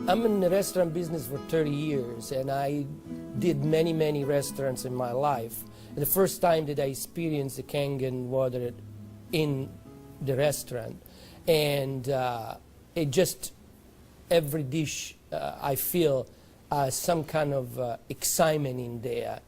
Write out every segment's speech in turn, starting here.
I'm in the restaurant business for 30 years, and I did many, many restaurants in my life. And the first time that I experienced the Kangen water in the restaurant, and it just, every dish I feel some kind of excitement in there.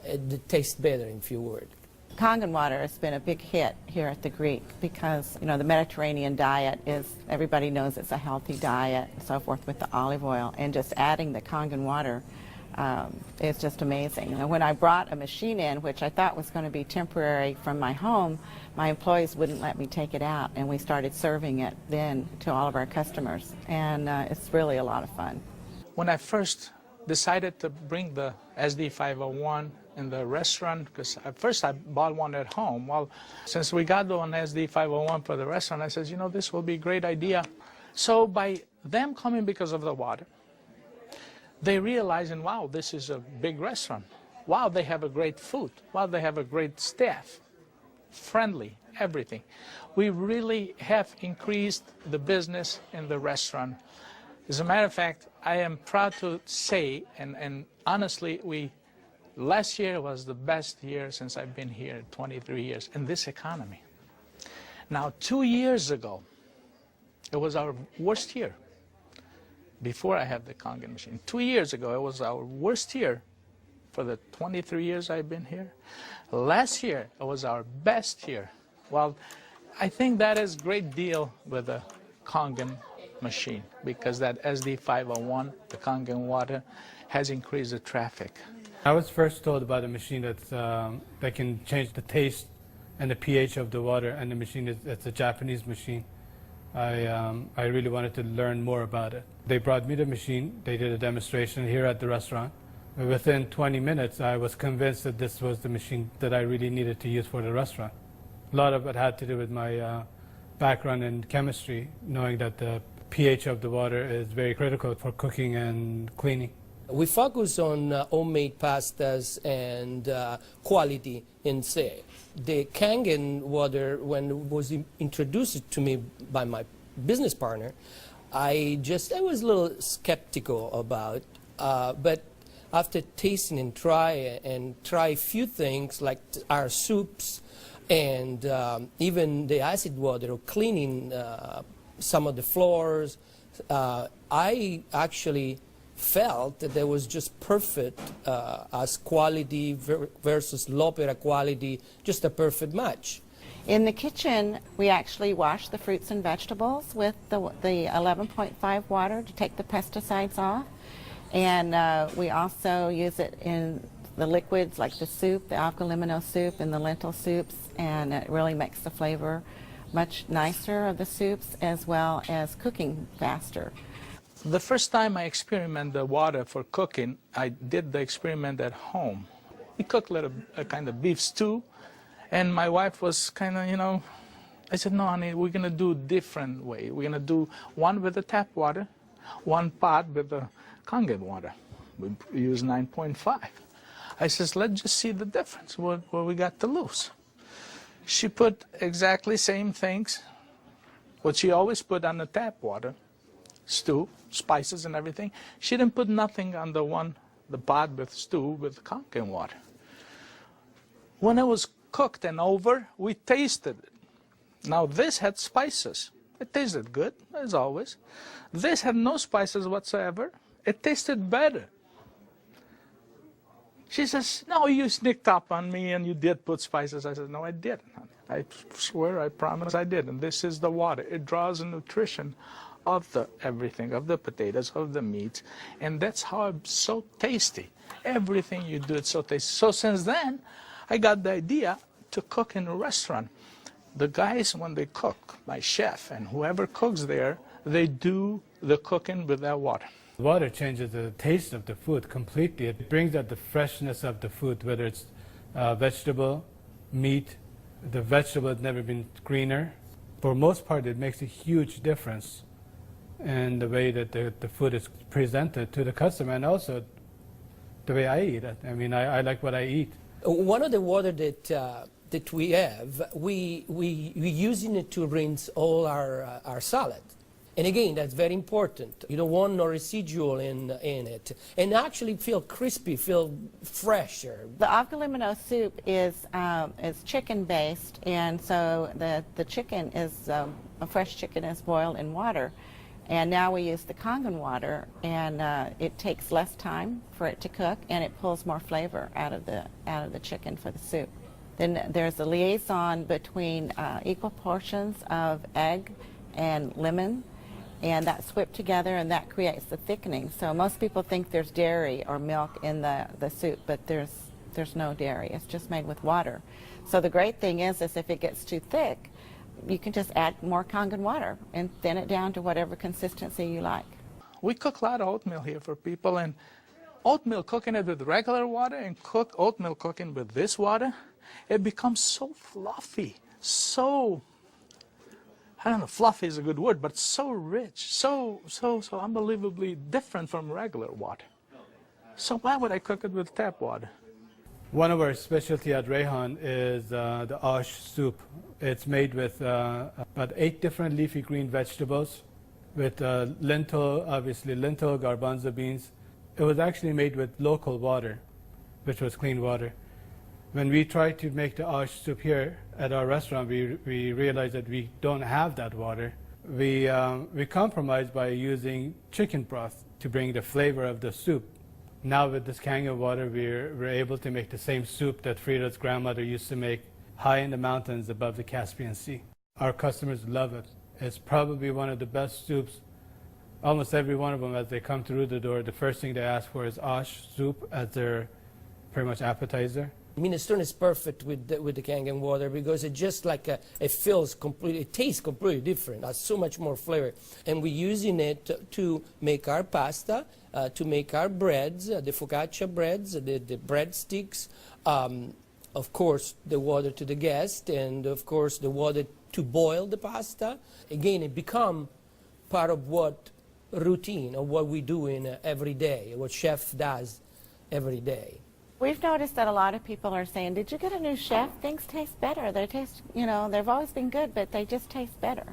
It tastes better, in few words. Kangen water has been a big hit here at the Greek because, you know, the Mediterranean diet is, everybody knows it's a healthy diet and so forth with the olive oil, and just adding the Kangen water is just amazing. And when I brought a machine in, which I thought was going to be temporary from my home, my employees wouldn't let me take it out, and we started serving it then to all of our customers, and it's really a lot of fun. When I first decided to bring the SD501 in the restaurant, because at first I bought one at home. Well, since we got the one SD501 for the restaurant, I said, you know, this will be a great idea. So by them coming because of the water, they realizing, wow, this is a big restaurant. Wow, they have a great food. Wow, they have a great staff. Friendly, everything. We really have increased the business in the restaurant. As a matter of fact, I am proud to say, and honestly, last year was the best year since I've been here, 23 years, in this economy. Now, 2 years ago, it was our worst year, before I had the Kangen machine. 2 years ago, it was our worst year for the 23 years I've been here. Last year, it was our best year. Well, I think that is a great deal with the Kangen machine, because that SD501, the Kangen water, has increased the traffic. I was first told about a machine that can change the taste and the pH of the water, and the machine it's a Japanese machine. I really wanted to learn more about it. They brought me the machine, they did a demonstration here at the restaurant. Within 20 minutes, I was convinced that this was the machine that I really needed to use for the restaurant. A lot of it had to do with my background in chemistry, knowing that the pH of the water is very critical for cooking and cleaning. We focus on homemade pastas and quality in say. The Kangen water, when it was introduced to me by my business partner, I was a little skeptical about, but after tasting and try a few things like our soups and even the acid water or cleaning some of the floors, I actually felt that there was just perfect as quality versus low-opera quality, just a perfect match. In the kitchen, we actually wash the fruits and vegetables with the 11.5 water to take the pesticides off. And we also use it in the liquids like the soup, the alga limino soup and the lentil soups, and it really makes the flavor much nicer of the soups, as well as cooking faster. The first time I experimented the water for cooking, I did the experiment at home. We cooked a kind of beef stew, and my wife was kind of, you know, I said, no, honey, we're going to do a different way. We're going to do one with the tap water, one pot with the Kangen water. We use 9.5. I says, let's just see the difference, what we got to lose. She put exactly same things, what she always put on the tap water, stew, spices and everything. She didn't put nothing on the pot with stew with Kangen water. When it was cooked and over, we tasted it. Now this had spices. It tasted good, as always. This had no spices whatsoever. It tasted better. She says, no, you sneaked up on me and you did put spices. I said, no, I didn't. I swear, I promise I did. And this is the water. It draws the nutrition of the everything, of the potatoes, of the meats. And that's how it's so tasty. Everything you do, it's so tasty. So since then, I got the idea to cook in a restaurant. The guys, when they cook, my chef and whoever cooks there, they do the cooking with that water. Water changes the taste of the food completely. It brings out the freshness of the food, whether it's vegetable, meat. The vegetable has never been greener. For most part, it makes a huge difference in the way that the food is presented to the customer, and also the way I eat it. I mean, I like what I eat. One of the water that we have, we using it to rinse all our salad. And again, that's very important. You don't want no residual in it. And actually feel crispy, feel fresher. The agua limon soup is chicken-based, and so the chicken is, a fresh chicken is boiled in water. And now we use the Kangen water, and it takes less time for it to cook, and it pulls more flavor out of the chicken for the soup. Then there's a liaison between equal portions of egg and lemon, and that's whipped together, and that creates the thickening. So most people think there's dairy or milk in the soup, but there's no dairy. It's just made with water. So the great thing is if it gets too thick, you can just add more Kangen water and thin it down to whatever consistency you like. We cook a lot of oatmeal here for people, and oatmeal, cooking it with regular water and oatmeal cooking with this water, it becomes so fluffy, so, I don't know, fluffy is a good word, but so rich, so unbelievably different from regular water. So why would I cook it with tap water? One of our specialty at Rehan is the ash soup. It's made with about 8 different leafy green vegetables, with lentil, obviously lentil, garbanzo beans. It was actually made with local water, which was clean water. When we tried to make the ash soup here at our restaurant, we realized that we don't have that water. We compromised by using chicken broth to bring the flavor of the soup. Now with this Kangen water, we're able to make the same soup that Frida's grandmother used to make high in the mountains above the Caspian Sea. Our customers love it. It's probably one of the best soups. Almost every one of them, as they come through the door, the first thing they ask for is ash soup as their pretty much appetizer. Minestrone is perfect with the Kangen water because it just like it feels completely, it tastes completely different. Has so much more flavor, and we're using it to make our pasta, to make our breads, the focaccia breads, the breadsticks. Of course, the water to the guest, and of course the water to boil the pasta. Again, it become part of what routine of what we do in every day, what chef does every day. We've noticed that a lot of people are saying, did you get a new chef? Things taste better. They taste, they've always been good, but they just taste better.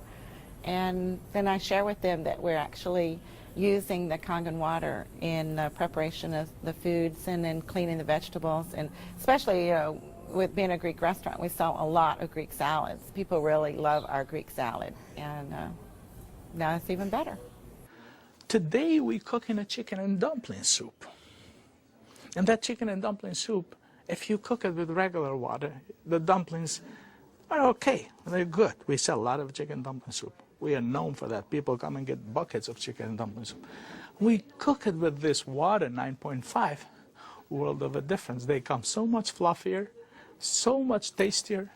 And then I share with them that we're actually using the Kangen water in preparation of the foods and in cleaning the vegetables. And especially, with being a Greek restaurant, we sell a lot of Greek salads. People really love our Greek salad. And now it's even better. Today we're cooking a chicken and dumpling soup. And that chicken and dumpling soup, if you cook it with regular water, the dumplings are okay. They're good. We sell a lot of chicken dumpling soup. We are known for that. People come and get buckets of chicken and dumpling soup. We cook it with this water, 9.5, world of a difference. They come so much fluffier, so much tastier.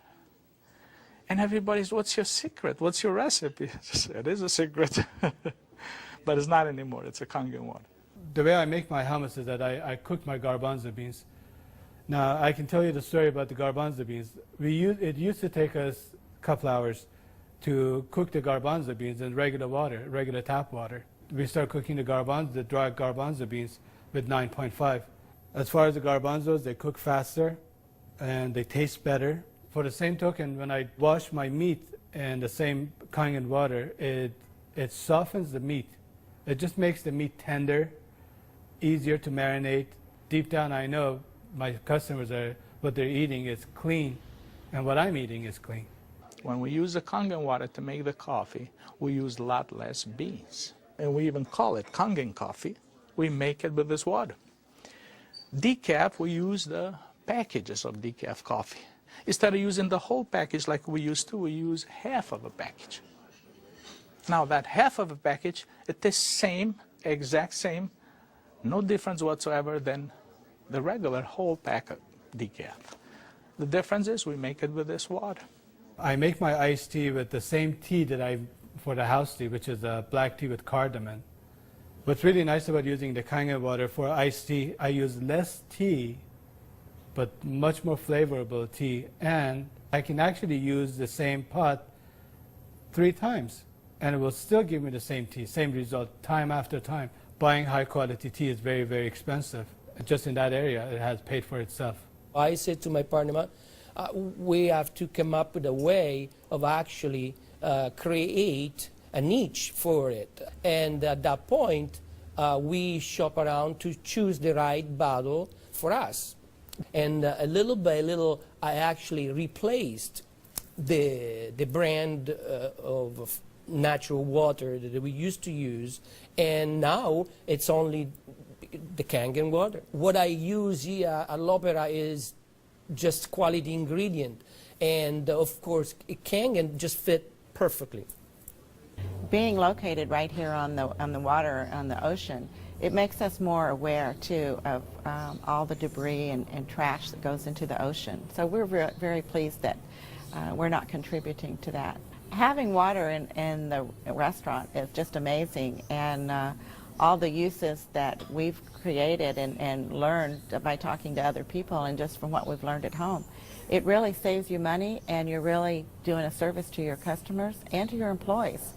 And everybody's, what's your secret? What's your recipe? It is a secret. But it's not anymore. It's a Kangen water. The way I make my hummus is that I cook my garbanzo beans. Now, I can tell you the story about the garbanzo beans. It used to take us a couple hours to cook the garbanzo beans in regular water, regular tap water. We start cooking the dry garbanzo beans with 9.5. As far as the garbanzos, they cook faster and they taste better. For the same token, when I wash my meat in the same Kangen water, it softens the meat. It just makes the meat tender, easier to marinate. Deep down, I know my customers what they're eating is clean, and what I'm eating is clean. When we use the Kangen water to make the coffee, we use a lot less beans. And we even call it Kangen coffee. We make it with this water. Decaf, we use the packages of decaf coffee. Instead of using the whole package like we used to, we use half of a package. Now that half of a package, it is same, exact same, no difference whatsoever than the regular whole pack of decaf. The difference is we make it with this water. I make my iced tea with the same tea that for the house tea, which is a black tea with cardamom. What's really nice about using the Kangen water for iced tea, I use less tea, but much more flavorful tea, and I can actually use the same pot 3 times, and it will still give me the same tea, same result, time after time. Buying high quality tea is very, very expensive. Just in that area, it has paid for itself. I said to my partner, we have to come up with a way of actually create a niche for it. And at that point, we shop around to choose the right bottle for us. And little by little, I actually replaced the brand of natural water that we used to use, and now it's only the Kangen water. What I use here at L'Opera is just quality ingredient, and of course Kangen just fit perfectly. Being located right here on the water, on the ocean, it makes us more aware too of all the debris and trash that goes into the ocean. So we're very pleased that we're not contributing to that. Having water in the restaurant is just amazing, and all the uses that we've created and learned by talking to other people and just from what we've learned at home, it really saves you money, and you're really doing a service to your customers and to your employees.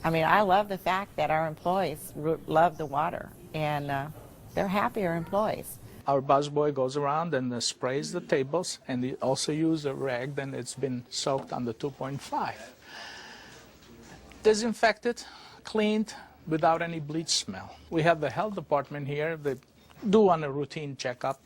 I mean, I love the fact that our employees love the water, and they're happier employees. Our busboy goes around and sprays the tables, and he also uses a rag, then it's been soaked on the 2.5. Disinfected, cleaned, without any bleach smell. We have the health department here that do on a routine checkup.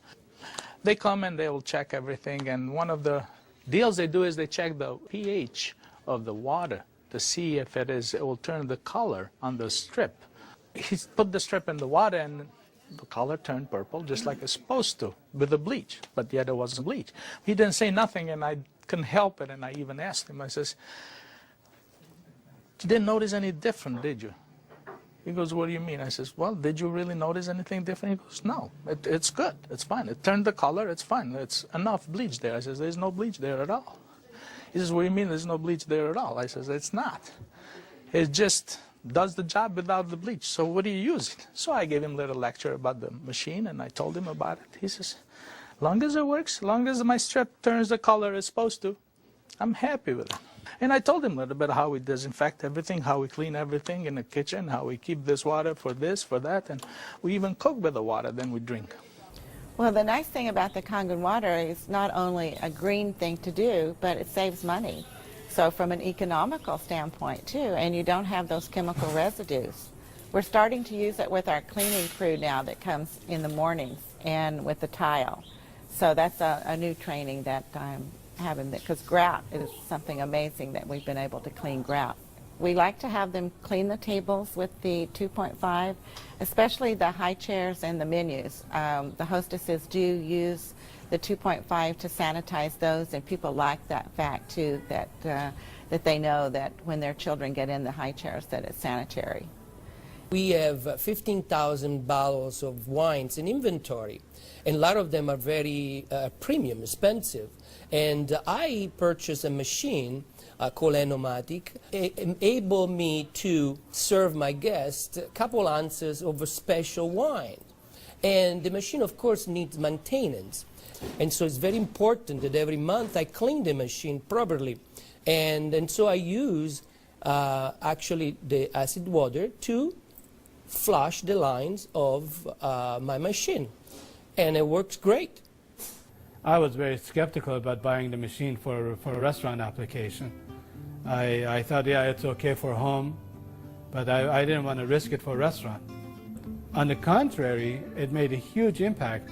They come and they will check everything, and one of the deals they do is they check the pH of the water to see if it will turn the color on the strip. He put the strip in the water and the color turned purple just like it's supposed to with the bleach, but yet it wasn't bleach. He didn't say nothing, and I couldn't help it, and I even asked him, I says, "You didn't notice any different, did you?" He goes, "What do you mean?" I says, "Well, did you really notice anything different?" He goes, "No, it's good, it's fine. It turned the color, it's fine. It's enough bleach there." I says, "There's no bleach there at all." He says, "What do you mean there's no bleach there at all?" I says, "It's not. It just does the job without the bleach. So what do you use it?" So I gave him a little lecture about the machine, and I told him about it. He says, "Long as it works, long as my strip turns the color it's supposed to, I'm happy with it." And I told him a little bit how we disinfect everything, how we clean everything in the kitchen, how we keep this water for this, for that, and we even cook with the water, then we drink. Well, the nice thing about the Kangen water is not only a green thing to do, but it saves money. So from an economical standpoint too, and you don't have those chemical residues. We're starting to use it with our cleaning crew now that comes in the mornings and with the tile. So that's a new training that I'm having, because grout is something amazing that we've been able to clean grout. We like to have them clean the tables with the 2.5, especially the high chairs and the menus. The hostesses do use the 2.5 to sanitize those, and people like that fact too, that they know that when their children get in the high chairs that it's sanitary. We have 15,000 bottles of wines in inventory, and a lot of them are very premium, expensive. And I purchased a machine called Enomatic, able me to serve my guests a couple ounces of a special wine. And the machine, of course, needs maintenance. And so it's very important that every month I clean the machine properly. And so I use actually the acid water to flush the lines of my machine. And it works great. I was very skeptical about buying the machine for a restaurant application. I thought, yeah, it's okay for home, but I didn't want to risk it for a restaurant. On the contrary, it made a huge impact.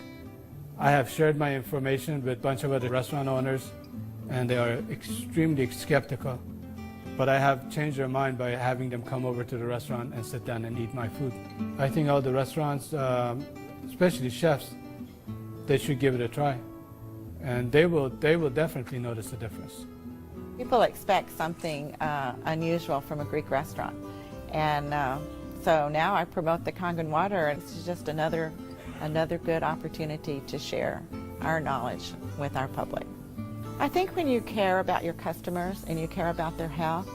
I have shared my information with a bunch of other restaurant owners, and they are extremely skeptical. But I have changed their mind by having them come over to the restaurant and sit down and eat my food. I think all the restaurants, especially chefs, they should give it a try. And they will definitely notice the difference. People expect something unusual from a Greek restaurant. And so now I promote the Kangen water, and it's just another good opportunity to share our knowledge with our public. I think when you care about your customers and you care about their health,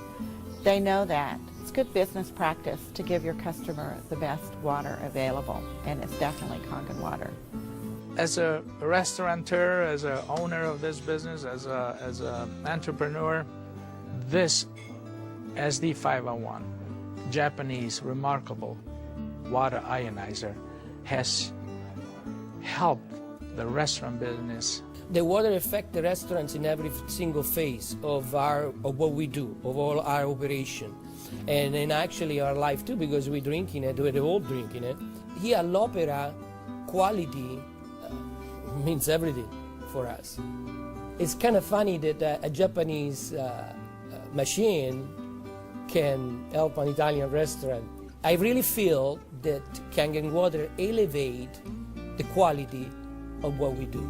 they know that. It's good business practice to give your customer the best water available, and it's definitely Kangen water. As a restaurateur, as an owner of this business, as an entrepreneur, this SD501, Japanese remarkable water ionizer, has helped the restaurant business. The water affects the restaurants in every single phase of what we do, of all our operation. and actually our life too, because we're drinking it, we're all drinking it. Here all'opera, quality means everything for us. It's kind of funny that a Japanese machine can help an Italian restaurant. I really feel that Kangen water elevate the quality of what we do.